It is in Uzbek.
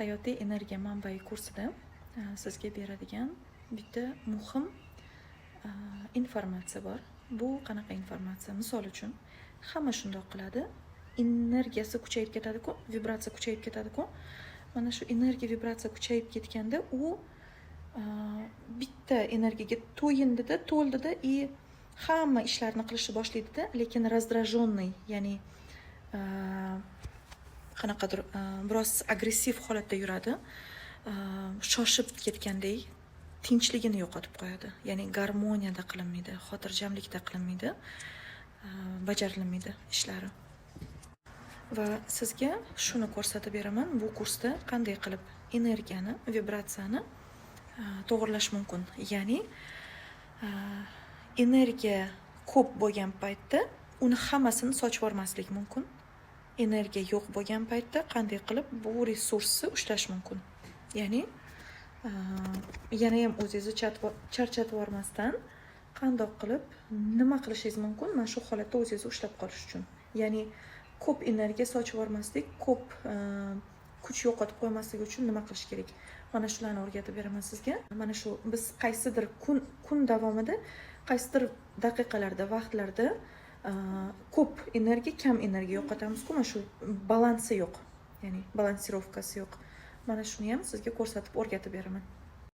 hayotiy energiya manbai kursida sizga beradigan bitta muhim informatsiya bor. Bu qanaqa informatsiya? Misol uchun, hamma shundoq qiladi. Energiyasi kuchayib ketadi-ku, vibratsiya kuchayib ketadi-ku. Mana shu energiya, vibratsiya kuchayib ketganda u bitta energiyaga to'ldida и hamma ishlarni qilishni boshlaydi-da, lekin раздражённый, ya'ni qanaqadir biroz agressiv holatda yuradi. Shoshib ketgandek tinchligini yo'qotib qo'yadi. Ya'ni garmoniyada qilinmaydi, xotirjamlikda qilinmaydi, bajarilmaydi ishlari. Va sizga shuni ko'rsatib beraman, bu kursda qanday qilib energiyani, vibratsiyani to'g'irlash mumkin. Ya'ni energiya ko'p bo'lgan paytda uni hammasini sochib yubormaslik mumkin. Energiya yo'q bo'lgan paytda qanday qilib bu resursni ushlash mumkin. Ya'ni yana ham o'zingizni charchatib yubormasdan qandoq qilib nima qilishingiz mumkin mana shu holatda o'zingizni ushlab qolish uchun. Ya'ni ko'p energiya sochib yubormaslik, ko'p kuch yo'qotib qo'ymaslik uchun nima qilish kerak? Mana shularni o'rgatib beraman sizga. Mana shu biz qaysidir kun davomida, qaysidir daqiqalarda, vaqtlarda ko'p energiya, kam energiya yo'qotamiz-ku, mana shu balansi yo'q. Ya'ni balansirovkasi yo'q. Mana shuni ham sizga ko'rsatib o'rgatib beraman.